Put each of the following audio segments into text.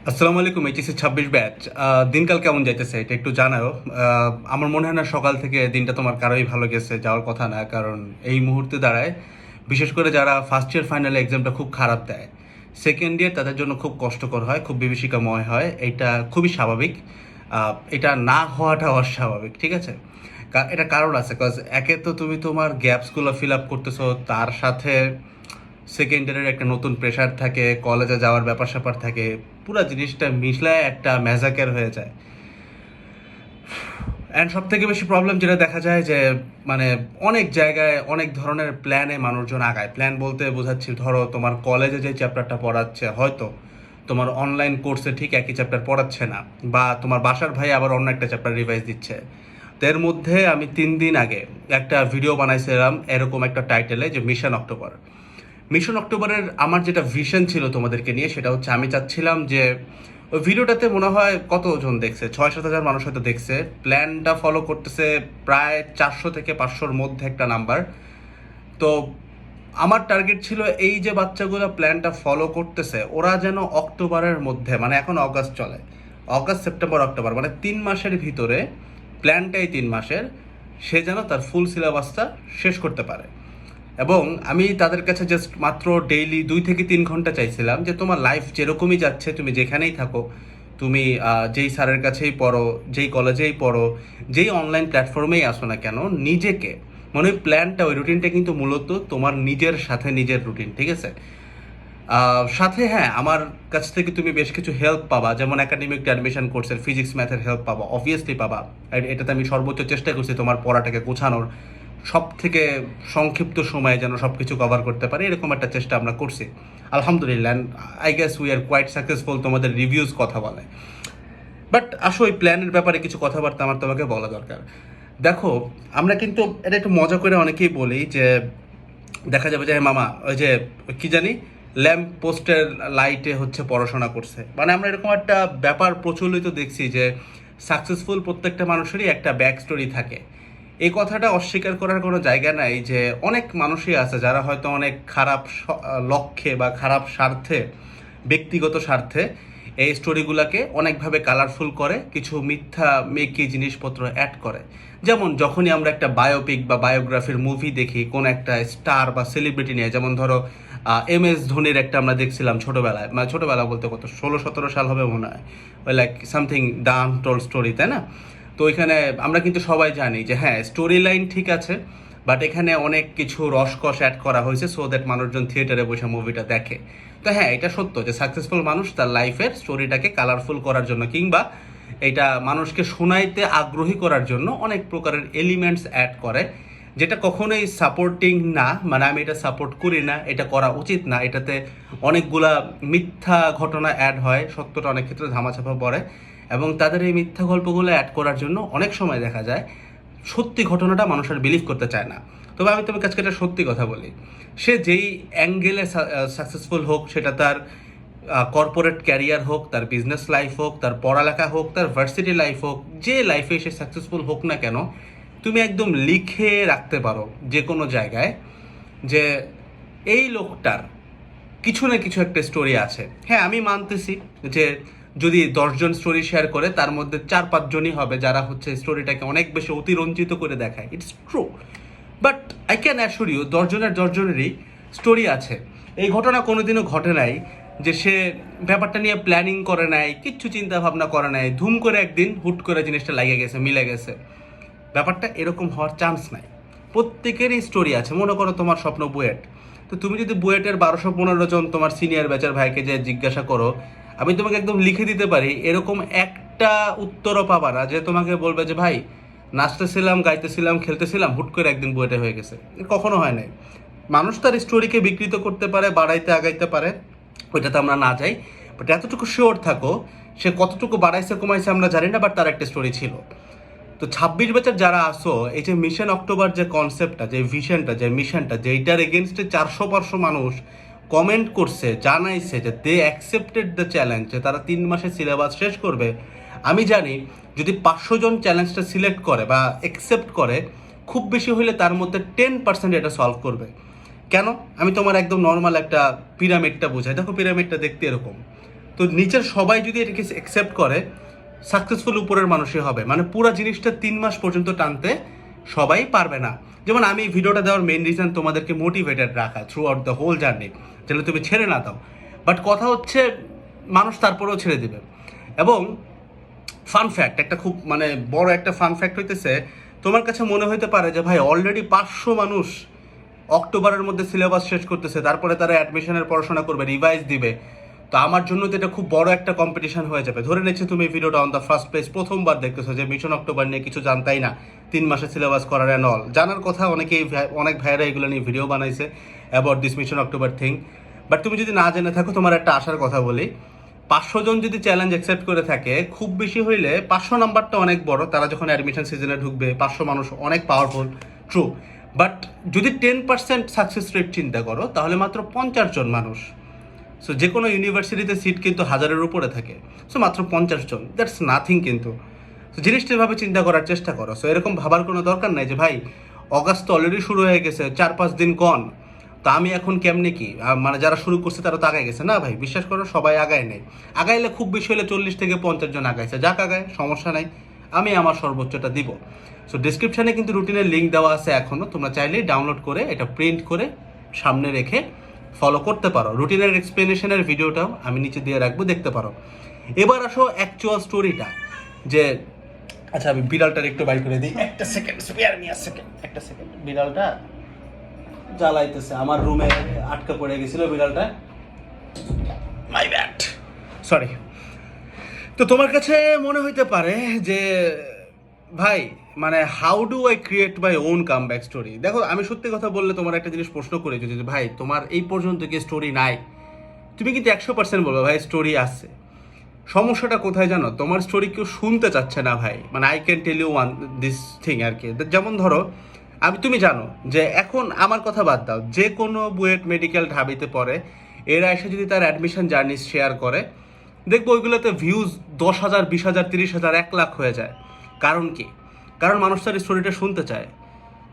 আসসালামু আলাইকুম। HSC 26 batch. দিনকাল কেমন যাইতেছে এটা একটু জানাও। আমার মনে হয় না সকাল থেকে দিনটা তোমার কারোই ভালো গেছে, যাওয়ার কথা না। কারণ এই মুহূর্তে দাঁড়ায় বিশেষ করে যারা ফার্স্ট ইয়ার ফাইনাল এক্সামটা খুব খারাপ দেয়, সেকেন্ড ইয়ার তাদের জন্য খুব কষ্টকর হয়, খুব বিভীষিকাময় হয়। এটা খুবই স্বাভাবিক। এটা না হওয়াটা অস্বাভাবিক, ঠিক আছে? এটা কারণ আছে, কজ একে তো তুমি তোমার গ্যাপসগুলো ফিল আপ করতেছো, তার সাথে সেকেন্ড ইয়ারের একটা নতুন প্রেশার থাকে, কলেজে যাওয়ার ব্যাপার স্যাপার থাকে, পুরো জিনিসটা মিশলায় একটা ম্যাজাকের হয়ে যায়। অ্যান্ড সব থেকে বেশি প্রবলেম যেটা দেখা যায় যে মানে অনেক জায়গায় অনেক ধরনের প্ল্যানে মানুষজন আগায়। প্ল্যান বলতে বোঝাচ্ছি, ধরো তোমার কলেজে যে চ্যাপ্টারটা পড়াচ্ছে হয়তো তোমার অনলাইন কোর্সে ঠিক একই চ্যাপ্টার পড়াচ্ছে না, বা তোমার বাসার ভাই আবার অন্য একটা চ্যাপ্টার রিভাইজ দিচ্ছে। তো এর মধ্যে আমি 3 দিন আগে একটা ভিডিও বানাইছিলাম এরকম একটা টাইটেলে, যে মিশন অক্টোবর। মিশন অক্টোবরের আমার যেটা ভিশন ছিল তোমাদেরকে নিয়ে, সেটা হচ্ছে আমি চাচ্ছিলাম যে ওই ভিডিওটাতে মনে হয় কতজন দেখছে, 6-7 হাজার মানুষ হয়তো দেখছে। প্ল্যানটা ফলো করতেছে প্রায় 400 থেকে 500-র মধ্যে একটা নাম্বার। তো আমার টার্গেট ছিল এই যে বাচ্চাগুলো প্ল্যানটা ফলো করতেছে, ওরা যেন অক্টোবরের মধ্যে, মানে এখন অগাস্ট চলে, অগাস্ট সেপ্টেম্বর অক্টোবর, মানে 3 মাসের ভিতরে, প্ল্যানটাই 3 মাসের, সে যেন তার ফুল সিলেবাসটা শেষ করতে পারে। এবং আমি তাদের কাছে জাস্ট মাত্র ডেইলি 2 থেকে 3 ঘন্টা চাইছিলাম, যে তোমার লাইফ যেরকমই যাচ্ছে, তুমি যেখানেই থাকো, তুমি যেই স্যারের কাছেই পড়ো, যেই কলেজেই পড়ো, যেই অনলাইন প্ল্যাটফর্মেই আসো না কেন, নিজেকে মনে হয় প্ল্যানটা, ওই রুটিনটা কিন্তু মূলত তোমার নিজের সাথে নিজের রুটিন, ঠিক আছে? সাথে হ্যাঁ, আমার কাছ থেকে তুমি বেশ কিছু হেল্প পাবা, যেমন একাডেমিক অ্যাডমিশন কোর্সের ফিজিক্স ম্যাথের হেল্প পাবা, অবভিয়াসলি পাবা। আর এটাতে আমি সর্বোচ্চ চেষ্টা করছি তোমার পড়াটাকে গোছানোর, সব থেকে সংক্ষিপ্ত সময়ে যেন সব কিছু কভার করতে পারি, এরকম একটা চেষ্টা আমরা করছি আলহামদুলিল্লাহ। And I guess we are quite successful, তোমাদের রিভিউজ কথা বলে। বাট আসো এই প্ল্যানের ব্যাপারে কিছু কথাবার্তা আমার তোমাকে বলা দরকার। দেখো, আমরা কিন্তু এটা একটু মজা করে অনেকেই বলি যে দেখা যাবে যে মামা ওই যে কি জানি ল্যাম্প পোস্টের লাইটে হচ্ছে পড়াশোনা করছে, মানে আমরা এরকম একটা ব্যাপার প্রচলিত দেখছি যে সাকসেসফুল প্রত্যেকটা মানুষেরই একটা ব্যাক স্টোরি থাকে। এই কথাটা অস্বীকার করার কোনো জায়গা নাই যে অনেক মানুষই আছে যারা হয়তো অনেক খারাপ লক্ষ্যে বা খারাপ স্বার্থে, ব্যক্তিগত স্বার্থে এই স্টোরিগুলোকে অনেকভাবে কালারফুল করে, কিছু মিথ্যা মেকি জিনিসপত্র অ্যাড করে। যেমন যখনই আমরা একটা বায়োপিক বা বায়োগ্রাফির মুভি দেখি কোন একটা স্টার বা সেলিব্রিটি নিয়ে, যেমন ধরো MS ধোনির একটা আমরা দেখছিলাম ছোটোবেলায়, মানে ছোটোবেলা বলতে কত 16-17 সাল হবে মনে হয়, ওই like something the untold story, তাই না? তো ওইখানে আমরা কিন্তু সবাই জানি যে হ্যাঁ, স্টোরি লাইন ঠিক আছে, বাট এখানে অনেক কিছু রসকস অ্যাড করা হয়েছে সো দ্যাট মানুষজন থিয়েটারে বসে মুভিটা দেখে। তো হ্যাঁ, এটা সত্য যে সাকসেসফুল মানুষ তার লাইফের স্টোরিটাকে কালারফুল করার জন্য, কিংবা এটা মানুষকে শোনাইতে আগ্রহী করার জন্য অনেক প্রকারের এলিমেন্টস অ্যাড করে, যেটা কখনোই সাপোর্টিং না। মানে আমি এটা সাপোর্ট করি না, এটা করা উচিত না। এটাতে অনেকগুলা মিথ্যা ঘটনা অ্যাড হয়, সত্যটা অনেক ক্ষেত্রে ধামাচাপা পড়ে, এবং তাদের এই মিথ্যা গল্পগুলো অ্যাড করার জন্য অনেক সময় দেখা যায় সত্যি ঘটনাটা মানুষ আর বিলিভ করতে চায় না। তবে আমি তোমার কাছে একটা সত্যি কথা বলি, সে যেই অ্যাঙ্গেলে সাকসেসফুল হোক, সেটা তার কর্পোরেট ক্যারিয়ার হোক, তার বিজনেস লাইফ হোক, তার পড়ালেখা হোক, তার ভার্সিটি লাইফ হোক, যে লাইফে সে সাকসেসফুল হোক না কেন, তুমি একদম লিখে রাখতে পারো যে কোনো জায়গায় যে এই লোকটার কিছু না কিছু একটা স্টোরি আছে। হ্যাঁ, আমি মানতেছি যে যদি 10 জন স্টোরি শেয়ার করে, তার মধ্যে 4-5 জনই হবে যারা হচ্ছে স্টোরিটাকে অনেক বেশি অতিরঞ্জিত করে দেখায়, it's true. But I can assure you 10 জনেরই স্টোরি আছে। এই ঘটনা কোনোদিনও ঘটে নাই যে সে ব্যাপারটা নিয়ে প্ল্যানিং করে নাই, কিচ্ছু চিন্তা ভাবনা করে নাই, ধুম করে একদিন হুট করে জিনিসটা লাগে গেছে, মিলে গেছে। ব্যাপারটা এরকম হওয়ার চান্স নাই। প্রত্যেকেরই স্টোরি আছে। মনে করো তোমার স্বপ্ন বুয়েট, তো তুমি যদি বুয়েটের 1215 জন তোমার সিনিয়র ব্যাচের ভাইকে যে জিজ্ঞাসা করো, আমি তোমাকে একদম লিখে দিতে পারি, এরকম একটা উত্তরও পাবা না যে তোমাকে বলবে যে ভাই নাচতেছিলাম, গাইতেছিলাম, খেলতেছিলাম, হুট করে একদিন বুয়েটে হয়ে গেছে। কখনো হয় নাই। মানুষ তার স্টোরিকে বিকৃত করতে পারে, বাড়াইতে আগাইতে পারে, ওইটাতে আমরা না যাই। বাট এতটুকু শিওর থাকো, সে কতটুকু বাড়াইছে কমাইছে আমরা জানি না, বাট তার একটা স্টোরি ছিল। তো 26 বছর যারা আসো, এই যে মিশন অক্টোবর যে কনসেপ্টটা, যে ভিশনটা, যে মিশনটা, যেইটার এগেনস্টে 400-500 মানুষ কমেন্ট করছে, জানাইছে যে দে অ্যাকসেপ্টেড দ্য চ্যালেঞ্জ, যে তারা 3 মাসে সিলেবাস শেষ করবে। আমি জানি যদি 500 জন চ্যালেঞ্জটা সিলেক্ট করে বা অ্যাকসেপ্ট করে, খুব বেশি হলে তার মধ্যে 10% এটা সলভ করবে। কেন? আমি তোমার একদম নর্মাল একটা পিরামিডটা বোঝাই। দেখো, পিরামিডটা দেখতে এরকম, তো নিচের সবাই যদি এটাকে অ্যাকসেপ্ট করে, সাকসেসফুল উপরের মানুষই হবে। মানে পুরো জিনিসটা 3 মাস পর্যন্ত টানতে সবাই পারবে না। যেমন আমি এই ভিডিওটা দেওয়ার মেইন রিজন তোমাদেরকে মোটিভেটেড রাখা throughout the whole journey, যেন তুমি ছেড়ে না দাও। বাট কথা হচ্ছে মানুষ তারপরেও ছেড়ে দেবে। এবং ফান ফ্যাক্ট, একটা খুব মানে বড় একটা ফান ফ্যাক্ট হইতেছে, তোমার কাছে মনে হইতে পারে যে ভাই অলরেডি 500 মানুষ অক্টোবরের মধ্যে সিলেবাস শেষ করতেছে, তারপরে তারা অ্যাডমিশনের পড়াশোনা করবে, রিভাইজ দিবে। তো আমার জন্য তো এটা খুব বড় একটা কম্পিটিশন হয়ে যাবে। ধরে নিচ্ছি তুমি ভিডিওটা অন দ্য ফার্স্ট পেজ প্রথমবার দেখতেছো, যে মিশন অক্টোবর নিয়ে কিছু জানতাই না, 3 মাসে সিলেবাস করার অ্যান্ড অল। জানার কথা অনেকেই, অনেক ভাইয়েরা এগুলো নিয়ে ভিডিও বানাইছে about this mission October thing. But তুমি যদি না জেনে থাকো, তোমার একটা আশার কথা বলি, 500 জন যদি চ্যালেঞ্জ অ্যাকসেপ্ট করে থাকে, খুব বেশি হইলে 500 নাম্বারটা অনেক বড়, তারা যখন অ্যাডমিশন সিজনে ঢুকবে 500 মানুষ অনেক পাওয়ারফুল, ট্রু। বাট যদি 10% সাকসেস রেট চিন্তা করো, তাহলে মাত্র 50 জন মানুষ। সো যে কোনো ইউনিভার্সিটিতে সিট কিন্তু 1000-এর উপরে থাকে, সো মাত্র 50 জন, দ্যাটস নাথিং কিন্তু। সো জিনিসটা এভাবে চিন্তা করার চেষ্টা করো। সো এরকম ভাবার কোনো দরকার নাই যে ভাই অগাস্ট তো অলরেডি শুরু হয়ে গেছে, 4-5 দিন কন, তো আমি এখন কেমনে কি, মানে যারা শুরু করছে তারা তো আগায় গেছে। না ভাই, বিশ্বাস করো সবাই আগায় নেই। আগাইলে খুব বেশি হলে 40 থেকে 50 জন আগাইছে, যাক আগায়, সমস্যা নাই, আমি আমার সর্বোচ্চটা দিব। সো ডিসক্রিপশানে কিন্তু রুটিনের লিঙ্ক দেওয়া আছে এখনও, তোমরা চাইলেই ডাউনলোড করে এটা প্রিন্ট করে সামনে রেখে ফলো করতে পারো। রুটিনের এক্সপ্লেনেশনের ভিডিওটাও আমি নিচে দিয়ে রাখবো, দেখতে পারো। এবার আসো অ্যাকচুয়াল স্টোরিটা, যে আচ্ছা আমি বিড়ালটার একটু বাইর করে দিই, একটা second, spare me a second, একটা সেকেন্ড। বিড়ালটা জ্বালাইতেছে, আমার রুমে আটকা পড়ে গেছিল বিড়ালটা, মাই ব্যাড, সরি। তো তোমার কাছে মনে হইতে পারে যে ভাই মানে how do I create my own comeback story. দেখো আমি সত্যি কথা বললে তোমার একটা জিনিস প্রশ্ন করে, যদি ভাই তোমার এই পর্যন্ত কি স্টোরি নাই, তুমি কিন্তু 100% বলবে ভাই স্টোরি আছে। সমস্যাটা কোথায় জানো, তোমার স্টোরি কেউ শুনতে চাচ্ছে না ভাই। মানে I can tell you one this thing আর কি। যেমন ধরো তুমি জানো যে এখন আমার কথা বাদ দাও, যে কোনো বুয়েট মেডিকেল ঢাবিতে পড়ে, এরা এসে যদি তার অ্যাডমিশন জার্নি শেয়ার করে, দেখবো ওইগুলোতে ভিউজ 10,000, 20,000, 30,000, 1 লাখ হয়ে যায়। কারণ কি? কারণ মানুষ তার স্টোরিটা শুনতে চায়।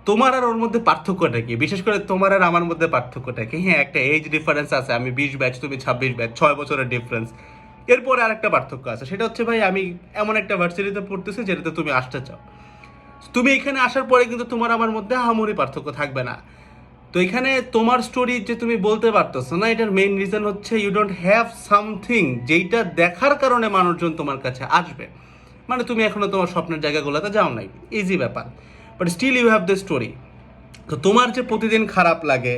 তোমার আর ওর মধ্যে পার্থক্যটা কি? বিশেষ করে তোমার আর আমার মধ্যে পার্থক্যটা কি? হ্যাঁ, একটা এজ ডিফারেন্স আছে, আমি 20 ব্যাচ, তুমি 26 ব্যাচ, 6 বছরের ডিফারেন্স। এরপরে আরেকটা পার্থক্য আছে, সেটা হচ্ছে ভাই আমি এমন একটা ভার্সিটিতে পড়তেছি যেটাতে তুমি আসতে চাও। তুমি এখানে আসার পরে কিন্তু তোমার আমার মধ্যে আহামরি পার্থক্য থাকবে না। তো এখানে তোমার স্টোরি যে তুমি বলতে পারতেছো না, এটার মেইন রিজন হচ্ছে ইউ ডোন্ট হ্যাভ সামথিং যেইটা দেখার কারণে মানুষজন তোমার কাছে আসবে। মানে তুমি এখনো তোমার স্বপ্নের জায়গাগুলোতে যাও নাই, ইজি ব্যাপার, but still you have the story. তো তোমার যে প্রতিদিন খারাপ লাগে,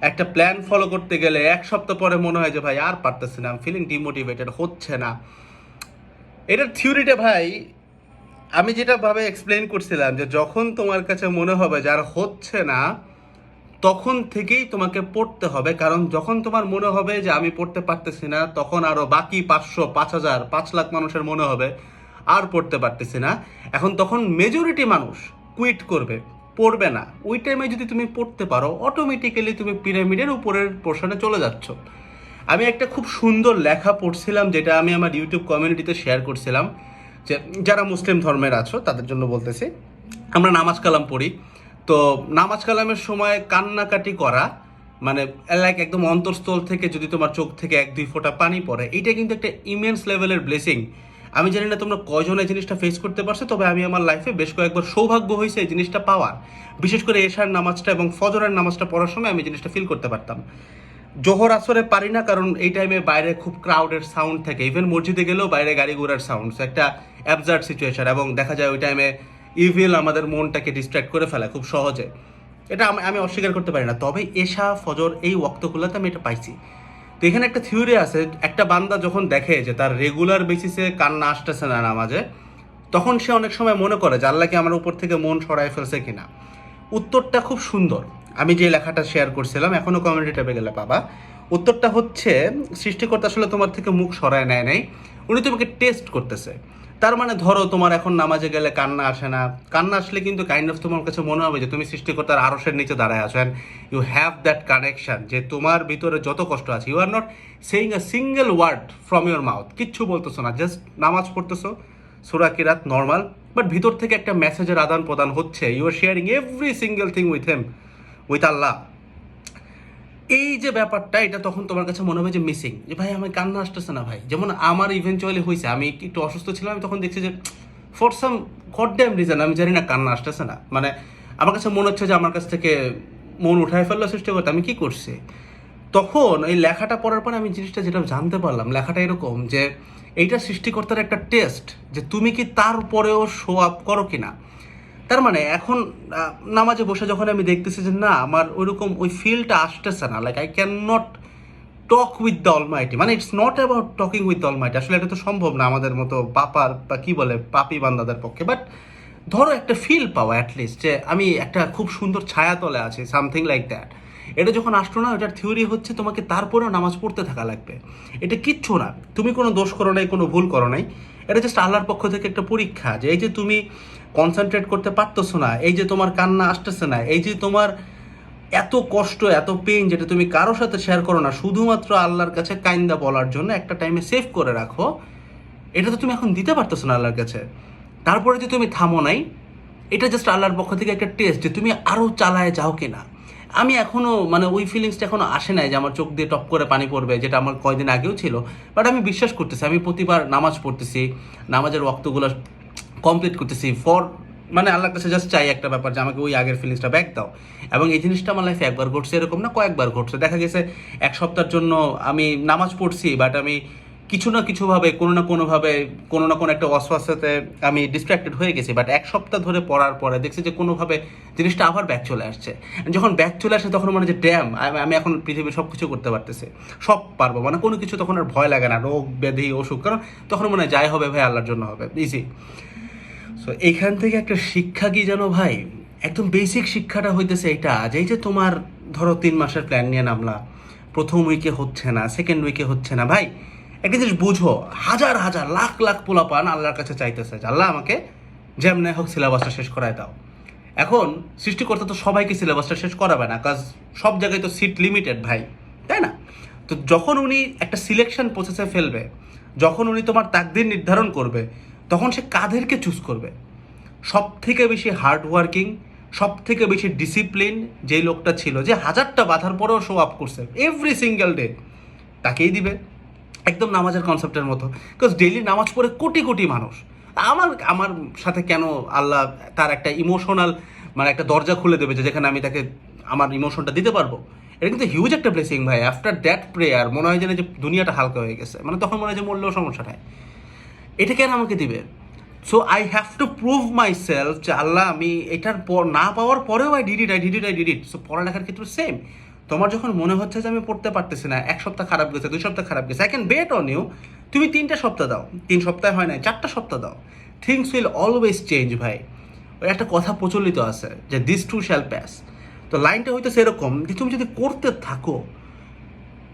একটা প্ল্যান ফলো করতে গেলে 1 সপ্তাহ পরে মনে হয় যে ভাই আর পারতেছি না, ফিলিং ডিমোটিভেটেড, হচ্ছে না, এটার থিওরিটা ভাই আমি যেটা ভাবে এক্সপ্লেন করছিলাম, যে যখন তোমার কাছে মনে হবে যে আর হচ্ছে না, তখন থেকেই তোমাকে পড়তে হবে। কারণ যখন তোমার মনে হবে যে আমি পড়তে পারতেছি না, তখন আরও বাকি 500, 5,000, 5 লাখ মানুষের মনে হবে আর পড়তে পারতেছি না। এখন তখন মেজরিটি মানুষ কুইট করবে, পড়বে না। ওই টাইমে যদি তুমি পড়তে পারো, অটোমেটিক্যালি তুমি পিরামিডের উপরের পোর্শনে চলে যাচ্ছ। আমি একটা খুব সুন্দর লেখা পড়ছিলাম, যেটা আমি আমার ইউটিউব কমিউনিটিতে শেয়ার করছিলাম, যে যারা মুসলিম ধর্মের আছো তাদের জন্য বলতেছি। আমরা নামাজ কালাম পড়ি, তো নামাজ কালামের সময় কান্নাকাটি করা, মানে লাইক একদম অন্তঃস্থল থেকে যদি তোমার চোখ থেকে 1-2 ফোঁটা পানি পড়ে, এটা কিন্তু একটা ইমেন্স লেভেলের ব্লেসিং। আমি জানি না তোমরা কয়জন এই জিনিসটা ফেস করতে পারছো, তবে আমি আমার লাইফে বেশ কয়েকবার সৌভাগ্য হয়েছে এই জিনিসটা পাওয়ার। বিশেষ করে এশার নামাজটা এবং ফজরের নামাজটা পড়ার সময় আমি জিনিসটা ফিল করতে পারতাম। জোহর আসরে পারি না, কারণ এই টাইমে বাইরে খুব ক্রাউডের সাউন্ড থাকে, ইভেন মসজিদে গেলেও বাইরে গাড়ি ঘোড়ার সাউন্ড, একটা অ্যাবজার্ড সিচুয়েশন, এবং দেখা যায় ওই টাইমে ইভিল আমাদের মনটাকে ডিস্ট্র্যাক্ট করে ফেলে খুব সহজে। এটা আমি অস্বীকার করতে পারি না, তবে এশা ফজর এই ওয়াক্তগুলোতে আমি এটা পাইছি। তো এখানে একটা থিওরি আছে, একটা বান্দা যখন দেখে যে তার রেগুলার বেসিসে কান্না আসতেছে না নামাজে, তখন সে অনেক সময় মনে করে যে আল্লাহ কি আমার উপর থেকে মন সরায় ফেলছে কিনা। উত্তরটা খুব সুন্দর, আমি যে লেখাটা শেয়ার করছিলাম, এখনও কমিউনিটি ট্যাবে গেলে পাবা। উত্তরটা হচ্ছে সৃষ্টিকর্তা আসলে তোমার থেকে মুখ সরায় নেয় নাই, উনি তোমাকে টেস্ট করতেছে। তার মানে ধরো তোমার এখন নামাজে গেলে কান্না আসে না, কান্না আসলে কিন্তু কাইন্ড অফ তোমার কাছে মনে হবে যে তুমি সৃষ্টিকর্তার আরশের নিচে দাঁড়ায় আছো, and you have that connection, যে তোমার ভিতরে যত কষ্ট আছে, you are not saying a single word from your mouth, কিচ্ছু বলতেছো না, জাস্ট নামাজ পড়তেছো, সূরা কিরাত নর্মাল, বাট ভিতর থেকে একটা মেসেজের আদান প্রদান হচ্ছে, you are sharing every single thing with him, with Allah. এই যে ব্যাপারটা, এটা তখন তোমার কাছে মনে হবে যে মিসিং, যে ভাই আমার কান্না আসতেছে না ভাই। যেমন আমার ইভেনচুয়ালি হয়েছে, আমি একটু অসুস্থ ছিলাম, আমি তখন দেখছি যে ফর সাম গডড্যাম রিজন আমি জানি না কান্না আসতেছে না, মানে আমার কাছে মনে হচ্ছে যে আমার কাছ থেকে মন উঠায় ফেললো সৃষ্টি করতে, আমি কি করছি। তখন এই লেখাটা পড়ার পরে আমি জিনিসটা যেটা জানতে পারলাম, লেখাটা এরকম যে এইটা সৃষ্টিকর্তার একটা টেস্ট, যে তুমি কি তারপরেও শো আপ করো কিনা। তার মানে এখন নামাজে বসে যখন আমি দেখতেছি যে না আমার ওইরকম ওই ফিলটা আসতেছে না, like I can not talk with the almighty, মানে it's not about talking with the almighty, আসলে এটা তো সম্ভব না আমাদের মতো পাপার বা কি বলে পাপি বান্দাদের পক্ষে। বাট ধরো একটা ফিল পাওয়া অ্যাটলিস্ট, যে আমি একটা খুব সুন্দর ছায়াতলে আছি, সামথিং লাইক দ্যাট। এটা যখন আসলো না, এটার থিওরি হচ্ছে তোমাকে তারপরেও নামাজ পড়তে থাকা লাগবে। এটা কিচ্ছু না, তুমি কোনো দোষ করো নাই, কোনো ভুল করো নাই, এটা জাস্ট আল্লাহর পক্ষ থেকে একটা পরীক্ষা, যে এই যে তুমি কনসেন্ট্রেট করতে পারতেছো না, এই যে তোমার কান্না আসতেছে না, এই যে তোমার এত কষ্ট এত পেইন, যেটা তুমি কারোর সাথে শেয়ার করো না, শুধুমাত্র আল্লাহর কাছে কাইন্দা বলার জন্য একটা টাইমে সেভ করে রাখো, এটা তো তুমি এখন দিতে পারতেছো না আল্লাহর কাছে। তারপরে যে তুমি থামো নাই, এটা জাস্ট আল্লাহর পক্ষ থেকে একটা টেস্ট, যে তুমি আরও চালায় যাও কিনা। আমি এখনও মানে ওই ফিলিংসটা এখনও আসে নাই যে আমার চোখ দিয়ে টপ করে পানি পড়বে, যেটা আমার কয়দিন আগেও ছিল। বাট আমি বিশ্বাস করতেছি, আমি প্রতিবার নামাজ পড়তেছি, নামাজের ওয়াক্তগুলো কমপ্লিট করতেছি ফর, মানে আল্লাহর কাছে জাস্ট চাই একটা ব্যাপার, যে আমাকে ওই আগের ফিলিংসটা ব্যাক দাও। এবং এই জিনিসটা আমার লাইফে একবার ঘটছে এরকম না, কয়েকবার ঘটছে। দেখা গেছে এক সপ্তাহের জন্য আমি নামাজ পড়ছি, বাট আমি কিছু না কিছুভাবে কোনো না কোনোভাবে কোনো না কোনো একটা ওয়াসওয়াসাতে আমি ডিস্ট্র্যাক্টেড হয়ে গেছি। বাট এক সপ্তাহ ধরে পড়ার পরে দেখছি যে কোনোভাবে জিনিসটা আবার ব্যাক চলে আসছে। যখন ব্যাক চলে আসে তখন মনে যে ড্যাম, আমি এখন পৃথিবীর সব কিছু করতে পারতেছি, সব পারবো, মানে কোনো কিছু তখন আর ভয় লাগে না, রোগ ব্যাধি অসুখ, কারণ তখন মনে হয় যাই হবে ভাই আল্লাহর জন্য হবে, ইজি। সো এইখান থেকে একটা শিক্ষা কি জানো ভাই, একদম বেসিক শিক্ষাটা হইতেছে এটা, যে এই যে তোমার ধরো 3 মাসের প্ল্যান নিয়ে নামলা, প্রথম উইকে হচ্ছে না, সেকেন্ড উইকে হচ্ছে না, ভাই একটা জিনিস বুঝো, হাজার হাজার লাখ লাখ পোলাপান আল্লাহর কাছে চাইতেছে যে আল্লাহ আমাকে যেমনে হোক সিলেবাসটা শেষ করায় দাও। এখন সৃষ্টিকর্তা তো সবাইকে সিলেবাসটা শেষ করাবে না, কাজ সব জায়গায় তো সিট লিমিটেড ভাই, তাই না? তো যখন উনি একটা সিলেকশন প্রসেসে ফেলবে, যখন উনি তোমার তাকদির নির্ধারণ করবে, তখন সে কাদেরকে চুজ করবে? সব থেকে বেশি হার্ড ওয়ার্কিং, সব থেকে বেশি ডিসিপ্লিন যেই লোকটা ছিল, যে হাজারটা বাধার পরেও শো আপ করছে এভরি সিঙ্গেল ডে, তাকেই দিবে। একদম নামাজের কনসেপ্টের মতো, বিকজ ডেইলি নামাজ পড়ে কোটি কোটি মানুষ। আমার আমার সাথে কেন আল্লাহ তার একটা ইমোশনাল মানে একটা দরজা খুলে দেবে, যে যেখানে আমি তাকে আমার ইমোশনটা দিতে পারবো। এটা কিন্তু হিউজ একটা ব্লেসিং ভাই। আফটার দ্যাট প্রেয়ার মনে হয় যেন যে দুনিয়াটা হালকা হয়ে গেছে, মানে তখন মনে হয় যে মরলেও সমস্যা নাই। এটা কেন আমাকে দিবে? So I have to prove my self যে আল্লাহ আমি এটার পর না পাওয়ার পরেও আই ডিড ইট। সো পড়ালেখার ক্ষেত্রে সেম। তোমার যখন মনে হচ্ছে যে আমি পড়তে পারতেছি না, 1 সপ্তাহ খারাপ গেছে, 2 সপ্তাহ খারাপ গেছে, I can bet on you, তুমি 3টা সপ্তাহ দাও, 3 সপ্তাহ হয় না 4টা সপ্তাহ দাও, থিংস উইল অলওয়েজ চেঞ্জ ভাই। ওই একটা কথা প্রচলিত আছে যে দিস টু শ্যাল প্যাস। তো লাইনটা হয়তো সেরকম, যে তুমি যদি করতে থাকো,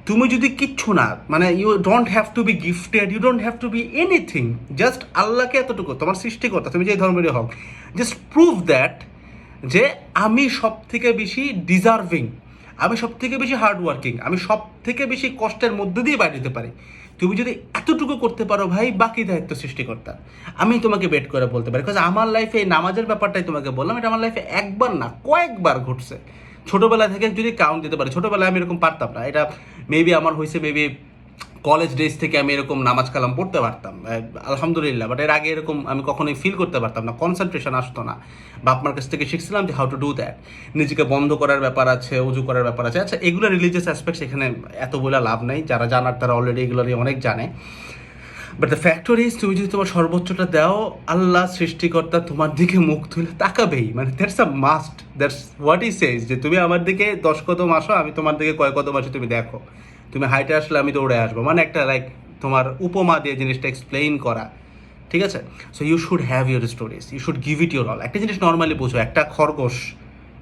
তুমি যদি কিচ্ছু না, মানে you don't have to be gifted, you don't have to be anything, just আল্লাহকে এতটুকু, তোমার সৃষ্টিকর্তা তুমি যে ধর্মেরই হোক, জাস্ট প্রুভ দ্যাট যে আমি সব থেকে বেশি ডিজার্ভিং, আমি সব থেকে বেশি হার্ড ওয়ার্কিং, আমি সব থেকে বেশি কষ্টের মধ্যে দিয়ে বাইরে যেতে পারি। তুমি যদি এতটুকু করতে পারো ভাই, বাকি দায়িত্ব সৃষ্টিকর্তা। আমি তোমাকে বেট করে বলতে পারি, বিকজ আমার লাইফে এই নামাজের ব্যাপারটাই তোমাকে বললাম, এটা আমার লাইফে একবার না কয়েকবার ঘটছে। ছোটোবেলা থেকে যদি কাউন্ট দিতে পারি, ছোটোবেলায় আমি এরকম পারতাম না, এটা মেবি আমার হয়েছে মেবি কলেজ ডেজ থেকে আমি এরকম নামাজ কালাম পড়তে পারতাম আলহামদুলিল্লাহ। বাট এর আগে এরকম আমি কখনোই ফিল করতে পারতাম না, কনসেন্ট্রেশন আসতো না। বাপ মার কাছ থেকে শিখছিলাম যে হাউ টু ডু দ্যাট, নিজেকে বন্ধ করার ব্যাপার আছে, উজু করার ব্যাপার আছে। আচ্ছা, এগুলো রিলিজিয়াস অ্যাসপেক্টস, এখানে এত বলে লাভ নাই, যারা জানার তারা অলরেডি এগুলো নিয়ে অনেক জানে। বাট দ্য ফ্যাক্টর ইজ, তুমি যদি তোমার সর্বোচ্চটা দাও, আল্লাহ সৃষ্টিকর্তা তোমার দিকে মুখ তুলে তাকাবেই, মানে that's a must, that's what he says, যে তুমি আমার দিকে 10 কদম আসো, আমি তোমার দিকে কয় কদম আসি তুমি দেখো, তুমি হাইটে আসলে আমি দৌড়ে আসবো, মানে একটা লাইক তোমার উপমা দিয়ে জিনিসটা এক্সপ্লেইন করা, ঠিক আছে? So you should have your stories, you should give it your all. একটা জিনিস নর্মালি বুঝো, একটা খরগোশ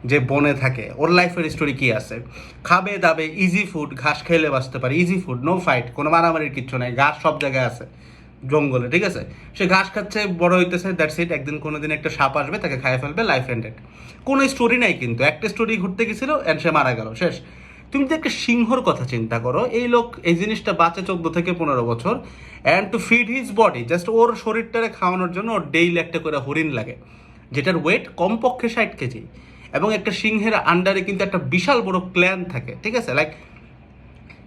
যে বনে থাকে, ওর লাইফের স্টোরি কী আছে? খাবে দাবে, ইজি ফুড, ঘাস খেলে বাঁচতে পারে, ইজি ফুড, নো ফাইট, কোনো মারামারির কিচ্ছু নাই, ঘাস সব জায়গায় আছে জঙ্গলে, ঠিক আছে? সে ঘাস খাচ্ছে, বড় হইতেছে, দ্যাটস ইট। একদিন কোনো দিন একটা সাপ আসবে, তাকে খাইয়ে ফেলবে, লাইফ এন্ডেড। কোনো স্টোরি নাই, কিন্তু একটা স্টোরি ঘুরতে গেছিল অ্যান্ড সে মারা গেল, শেষ। তুমি যদি একটা সিংহর কথা চিন্তা করো, এই লোক এই জিনিসটা বাঁচে 14 থেকে 15 বছর, and to feed his body, just ওর শরীরটারে খাওয়ানোর জন্য ওর ডেইলি একটা করে হরিণ লাগে, যেটার ওয়েট কমপক্ষে 60 কেজি। এবং একটা সিংহের আন্ডারে কিন্তু একটা বিশাল বড় ক্ল্যান থাকে, ঠিক আছে? লাইক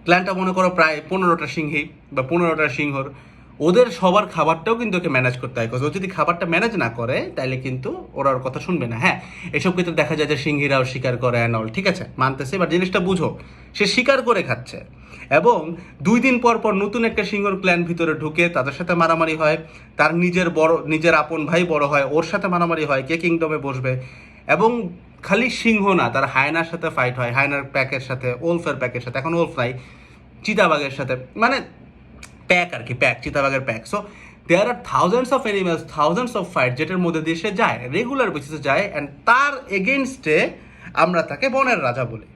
ক্ল্যানটা মনে করো প্রায় 15টা সিংহী বা 15টা সিংহর, ওদের সবার খাবারটাও কিন্তু ওকে ম্যানেজ করতে হয়। ও যদি খাবারটা ম্যানেজ না করে তাহলে কিন্তু ওরা ওর কথা শুনবে না। হ্যাঁ, এসব ক্ষেত্রে দেখা যায় যে সিংহীরাও শিকার করে অ্যান্ড অল, ঠিক আছে, মানতেছে, এবার জিনিসটা বুঝো, সে শিকার করে খাচ্ছে এবং 2 দিন পর পর নতুন একটা সিংহর ক্ল্যান ভিতরে ঢুকে তাদের সাথে মারামারি হয়, তার নিজের আপন ভাই বড় হয়, ওর সাথে মারামারি হয়, কে কিংডমে বসবে। এবং খালি সিংহ না, তার হায়নার সাথে ফাইট হয়, হায়নার প্যাকের সাথে, ওলফের প্যাকের সাথে, এখন ওলফ নাই, চিতাবাঘের সাথে, মানে প্যাক আর কি, প্যাক, চিতাবাঘের pack. So there are thousands of animals, thousands of fight, যেটার মধ্যে দিয়ে সে যায়, রেগুলার বেসিসে যায়, অ্যান্ড তার এগেনস্টে আমরা তাকে বনের রাজা বলি।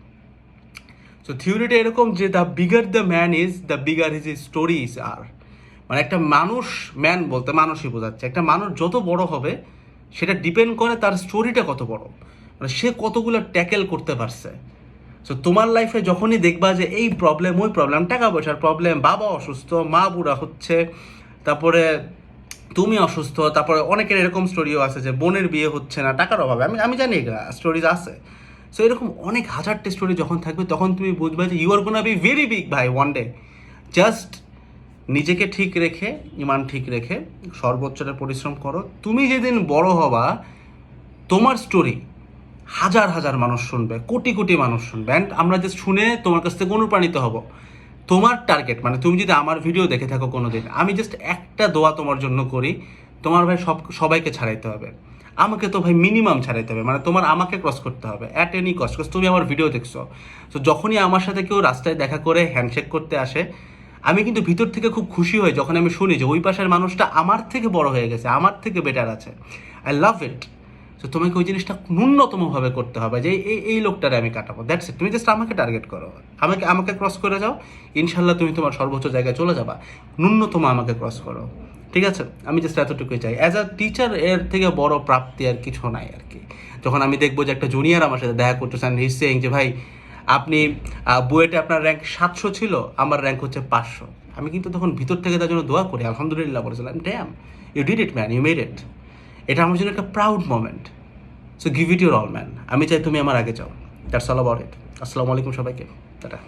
সো থিওরিটা এরকম যে the bigger the man is, the bigger his stories are. মানে একটা মানুষ, ম্যান বলতে মানুষই বোঝাচ্ছে, একটা মানুষ যত বড় হবে সেটা ডিপেন্ড করে তার স্টোরিটা কত বড়, মানে সে কতগুলো ট্যাকেল করতে পারছে। সো তোমার লাইফে যখনই দেখবা যে এই প্রবলেম, ওই প্রবলেম, টাকা পয়সার প্রবলেম, বাবা অসুস্থ, মা বুড়া হচ্ছে, তারপরে তুমি অসুস্থ, তারপরে অনেকের এরকম স্টোরিও আছে যে বোনের বিয়ে হচ্ছে না টাকার অভাবে, আমি আমি জানি এগুলো স্টোরিজ আছে। সো এরকম অনেক হাজারটা স্টোরি যখন থাকবে তখন তুমি বুঝবে যে you are gonna be very big ভাই ওয়ান ডে। জাস্ট নিজেকে ঠিক রেখে, ইমান ঠিক রেখে সর্বোচ্চটা পরিশ্রম করো। তুমি যেদিন বড় হবা তোমার স্টোরি হাজার হাজার মানুষ শুনবে, কোটি কোটি মানুষ শুনবে, অ্যান্ড আমরা জাস্ট শুনে তোমার কাছ থেকে অনুপ্রাণিত হব। তোমার টার্গেট, মানে তুমি যদি আমার ভিডিও দেখে থাকো কোনো দিন, আমি জাস্ট একটা দোয়া তোমার জন্য করি, তোমার ভাই সবাইকে ছাড়াইতে হবে, আমাকে তো ভাই মিনিমাম ছাড়াইতে হবে, মানে তোমার আমাকে ক্রস করতে হবে অ্যাট এনি কস্ট, বিকজ তুমি আমার ভিডিও দেখছো। তো যখনই আমার সাথে কেউ রাস্তায় দেখা করে হ্যান্ডশেক করতে আসে, আমি কিন্তু ভিতর থেকে খুব খুশি হই যখন আমি শুনি যে ওই পাশের মানুষটা আমার থেকে বড় হয়ে গেছে, আমার থেকে বেটার আছে। আই লাভ ইট। তো তোমাকে ওই জিনিসটা ন্যূনতমভাবে করতে হবে যে এই লোকটারে আমি কাটাবো, দ্যাটস ইট। তুমি জাস্ট আমাকে টার্গেট করো, আমাকে ক্রস করে যাও, ইনশাল্লাহ তুমি তোমার সর্বোচ্চ জায়গায় চলে যাবা। ন্যূনতম আমাকে ক্রস করো, ঠিক আছে? আমি জাস্ট এতটুকুই চাই। অ্যাজ আ টিচার এর থেকে বড় প্রাপ্তি আর কিছু নাই আর কি। যখন আমি দেখবো যে একটা জুনিয়র আমার সাথে দেখা করতেছেন, হি সেইং যে ভাই আপনি বুয়েটে আপনার র্যাঙ্ক 700 ছিল, আমার র্যাঙ্ক হচ্ছে 500, আমি কিন্তু তখন ভিতর থেকে তার জন্য দোয়া করি, আলহামদুলিল্লাহ বলেছিলাম, damn, you did it man, you made it. এটা আমার জন্য একটা proud moment. So give it your all man. আমি চাই তুমি আমার আগে যাও। That's all about it. আসসালামু আলাইকুম সবাইকে, টাটা।